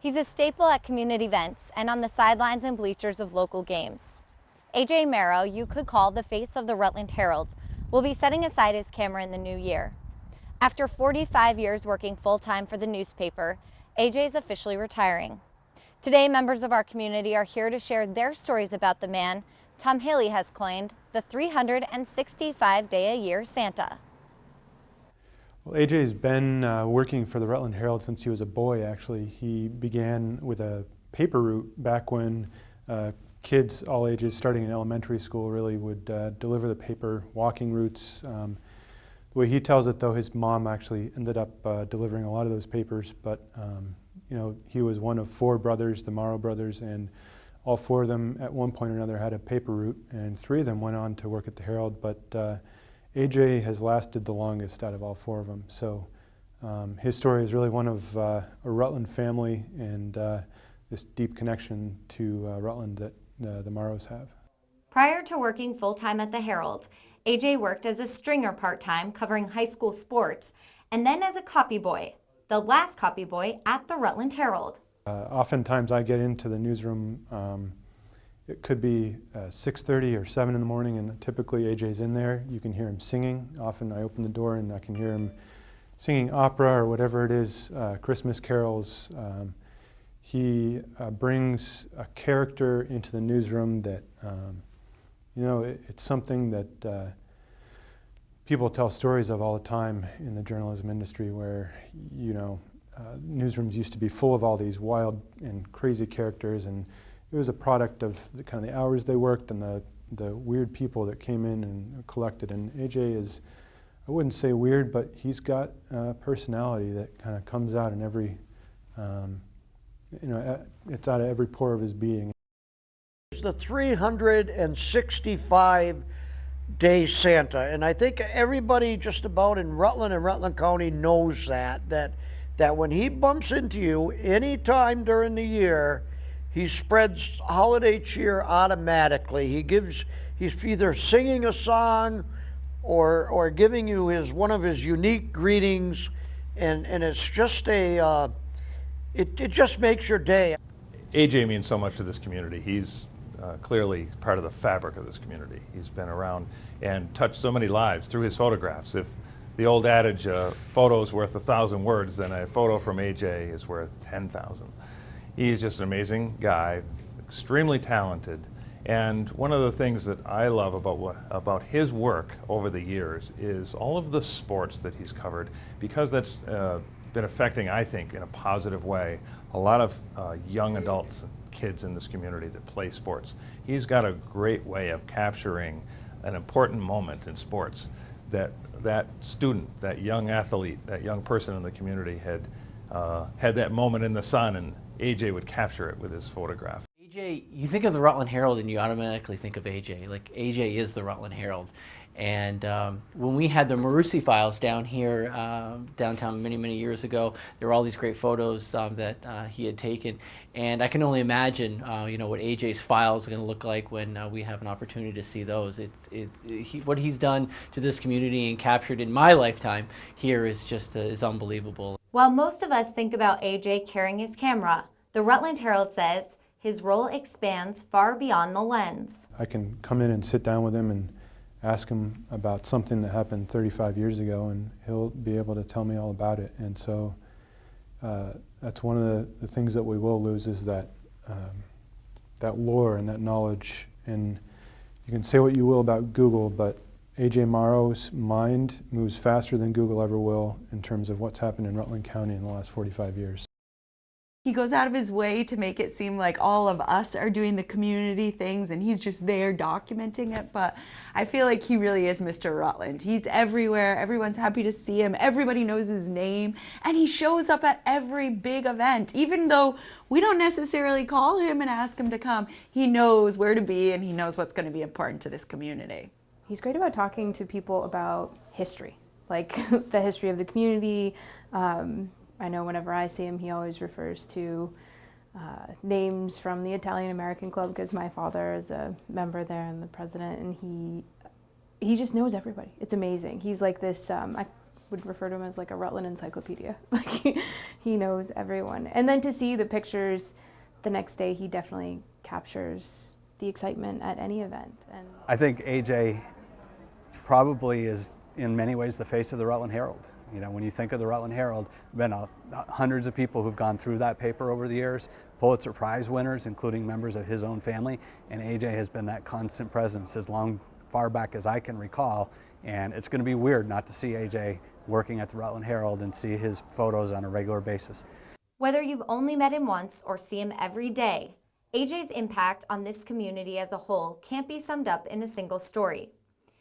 He's a staple at community events and on the sidelines and bleachers of local games. AJ Maro, you could call the face of the Rutland Herald, will be setting aside his camera in the new year. After 45 years working full-time for the newspaper, AJ is officially retiring. Today, members of our community are here to share their stories about the man Tom Haley has coined the 365-day-a-year Santa. Well, AJ's been working for the Rutland Herald since he was a boy, actually. He began with a paper route back when kids all ages, starting in elementary school, really would deliver the paper walking routes. The way he tells it, though, his mom actually ended up delivering a lot of those papers, but you know, he was one of 4 brothers, the Marro brothers, and all 4 of them at one point or another had a paper route, and 3 of them went on to work at the Herald, but AJ has lasted the longest out of all 4 of them. So his story is really one of a Rutland family and this deep connection to Rutland that the Marros have. Prior to working full-time at the Herald, AJ worked as a stringer part-time covering high school sports, and then as a copy boy, the last copy boy at the Rutland Herald. Oftentimes I get into the newsroom, it could be 6:30 or 7 in the morning, and typically AJ's in there. You can hear him singing. Often I open the door and I can hear him singing opera or whatever it is, Christmas carols. He brings a character into the newsroom that, you know, it's something that people tell stories of all the time in the journalism industry where, you know, newsrooms used to be full of all these wild and crazy characters, and it was a product of the kind of the hours they worked and the weird people that came in and collected. And AJ is, I wouldn't say weird, but he's got a personality that kind of comes out in every, you know, it's out of every pore of his being. It's the 365-day Santa, and I think everybody just about in Rutland and Rutland County knows that when he bumps into you any time during the year, he spreads holiday cheer automatically. He's either singing a song or giving you one of his unique greetings, and it's just it just makes your day. AJ means so much to this community. He's clearly part of the fabric of this community. He's been around and touched so many lives through his photographs. If the old adage, photo's worth 1,000 words, then a photo from AJ is worth 10,000. He's just an amazing guy, extremely talented, and one of the things that I love about his work over the years is all of the sports that he's covered, because that's been affecting, I think, in a positive way, a lot of young adults and kids in this community that play sports. He's got a great way of capturing an important moment in sports that student, that young athlete, that young person in the community had that moment in the sun, and AJ would capture it with his photograph. AJ, you think of the Rutland Herald and you automatically think of AJ. Like, AJ is the Rutland Herald. And when we had the Marusi files down here, downtown many years ago, there were all these great photos that he had taken. And I can only imagine, you know, what AJ's files are going to look like when we have an opportunity to see those. What he's done to this community and captured in my lifetime here is just is unbelievable. While most of us think about AJ carrying his camera, the Rutland Herald says his role expands far beyond the lens. I can come in and sit down with him and ask him about something that happened 35 years ago, and he'll be able to tell me all about it. And so that's one of the things that we will lose, is that lore and that knowledge. And you can say what you will about Google, but AJ Maro's mind moves faster than Google ever will in terms of what's happened in Rutland County in the last 45 years. He goes out of his way to make it seem like all of us are doing the community things and he's just there documenting it, but I feel like he really is Mr. Rutland. He's everywhere, everyone's happy to see him, everybody knows his name, and he shows up at every big event. Even though we don't necessarily call him and ask him to come, he knows where to be and he knows what's going to be important to this community. He's great about talking to people about history, like the history of the community. I know whenever I see him, he always refers to names from the Italian American Club, because my father is a member there and the president, and he just knows everybody. It's amazing. He's like this, would refer to him as like a Rutland encyclopedia. Like he knows everyone. And then to see the pictures the next day, he definitely captures the excitement at any event. And I think AJ probably is in many ways the face of the Rutland Herald. You know, when you think of the Rutland Herald, there have been hundreds of people who've gone through that paper over the years, Pulitzer Prize winners, including members of his own family, and AJ has been that constant presence as far back as I can recall, and it's going to be weird not to see AJ working at the Rutland Herald and see his photos on a regular basis. Whether you've only met him once or see him every day, AJ's impact on this community as a whole can't be summed up in a single story.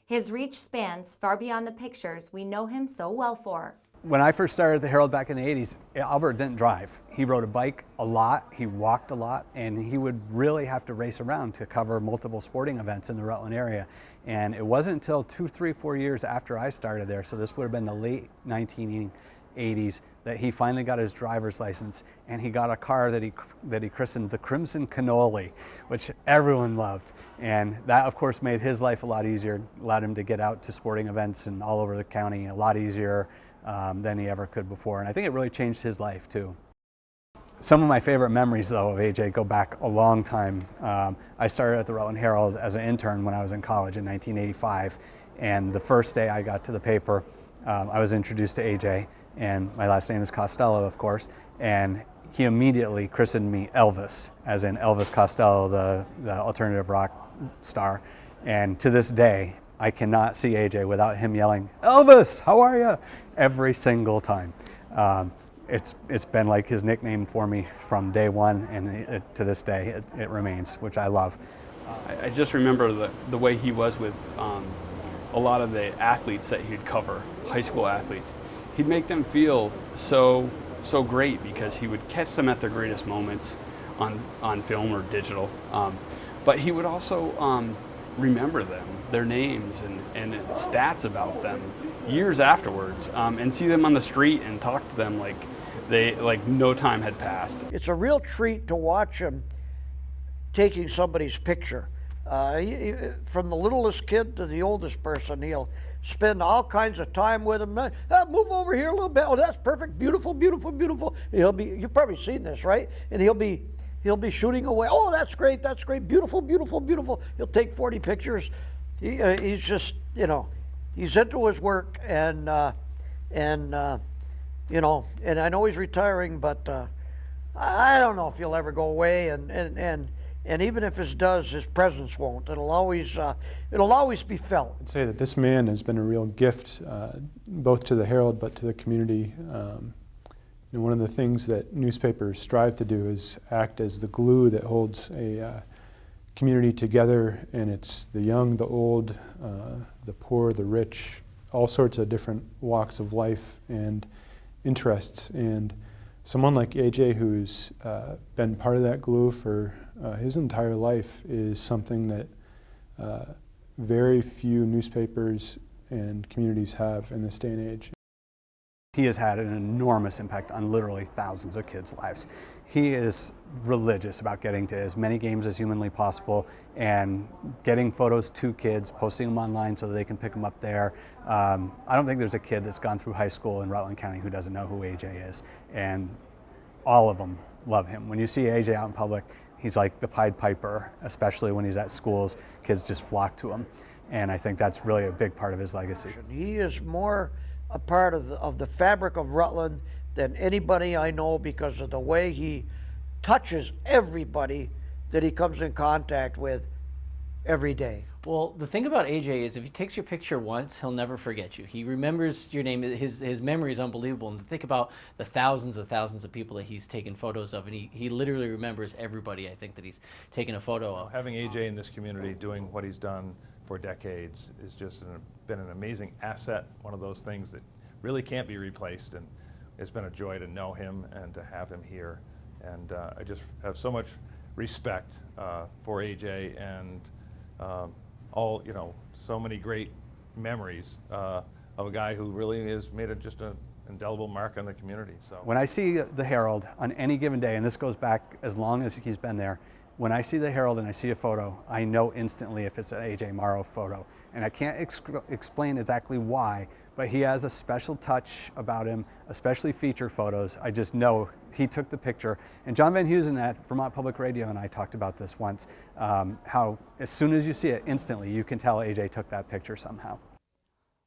His reach spans far beyond the pictures we know him so well for. When I first started at the Herald back in the 80s, Albert didn't drive. He rode a bike a lot, he walked a lot, and he would really have to race around to cover multiple sporting events in the Rutland area. And it wasn't until 2, 3, 4 years after I started there, so this would have been the late 1980s, that he finally got his driver's license, and he got a car that he christened the Crimson Cannoli, which everyone loved. And that, of course, made his life a lot easier, allowed him to get out to sporting events and all over the county a lot easier than he ever could before. And I think it really changed his life, too. Some of my favorite memories, though, of AJ go back a long time. I started at the Rutland Herald as an intern when I was in college in 1985, and the first day I got to the paper, I was introduced to AJ, and my last name is Costello, of course, and he immediately christened me Elvis, as in Elvis Costello, the alternative rock star. And to this day, I cannot see AJ without him yelling, "Elvis, how are you?" every single time. It's been like his nickname for me from day one, and to this day it remains, which I love. I just remember the way he was with a lot of the athletes that he'd cover, high school athletes. He'd make them feel so great because he would catch them at their greatest moments on film or digital. But he would also remember them, their names and stats about them years afterwards, and see them on the street and talk to them like no time had passed. It's a real treat to watch him taking somebody's picture. From the littlest kid to the oldest person, he'll spend all kinds of time with him. Move over here a little bit. Oh, that's perfect. Beautiful, beautiful, beautiful. You've probably seen this, right? And he'll be shooting away. Oh, that's great. That's great. Beautiful, beautiful, beautiful. He'll take 40 pictures. He's just, he's into his work, and and I know he's retiring, but I don't know if he'll ever go away, and even if it does, his presence won't. It'll always be felt. I'd say that this man has been a real gift, both to the Herald but to the community. One of the things that newspapers strive to do is act as the glue that holds a community together, and it's the young, the old, the poor, the rich, all sorts of different walks of life and interests. And someone like AJ, who's been part of that glue for his entire life, is something that very few newspapers and communities have in this day and age. He has had an enormous impact on literally thousands of kids' lives. He is religious about getting to as many games as humanly possible and getting photos to kids, posting them online so that they can pick them up there. I don't think there's a kid that's gone through high school in Rutland County who doesn't know who AJ is, and all of them love him. When you see AJ out in public, he's like the Pied Piper, especially when he's at schools. Kids just flock to him, and I think that's really a big part of his legacy. He is more a part of the fabric of Rutland than anybody I know, because of the way he touches everybody that he comes in contact with every day. Well, the thing about AJ is if he takes your picture once, he'll never forget you. He remembers your name. His memory is unbelievable. And think about the thousands of people that he's taken photos of, and he literally remembers everybody, I think, that he's taken a photo of. Having AJ in this community doing what he's done for decades is just been an amazing asset, one of those things that really can't be replaced, and it's been a joy to know him and to have him here. And I just have so much respect for AJ and so many great memories of a guy who really has made just an indelible mark on the community. So when I see the Herald on any given day, and this goes back as long as he's been there, When I see the Herald and I see a photo, I know instantly if it's an AJ Maro photo. And I can't explain exactly why, but he has a special touch about him, especially feature photos. I just know he took the picture. And John Van Heusen at Vermont Public Radio and I talked about this once, how as soon as you see it, instantly you can tell AJ took that picture somehow.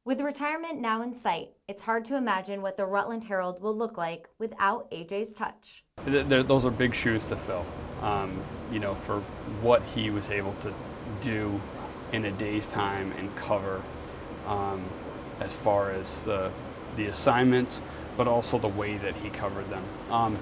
With retirement now in sight, it's hard to imagine what the Rutland Herald will look like without AJ's touch. Those are big shoes to fill, you know, for what he was able to do in a day's time and cover, as far as the assignments, but also the way that he covered them.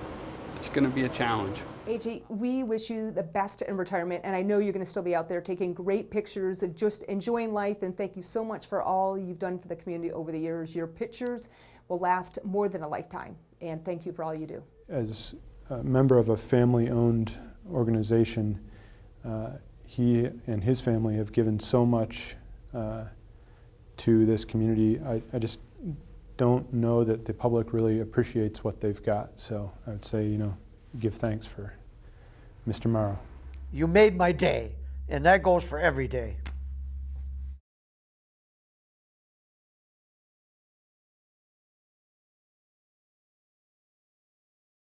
It's going to be a challenge. AJ, we wish you the best in retirement, and I know you're going to still be out there taking great pictures of just enjoying life, and thank you so much for all you've done for the community over the years. Your pictures will last more than a lifetime, and thank you for all you do. As a member of a family-owned organization, he and his family have given so much to this community. I just don't know that the public really appreciates what they've got. So I would say, you know, give thanks for Mr. Marro. You made my day, and that goes for every day.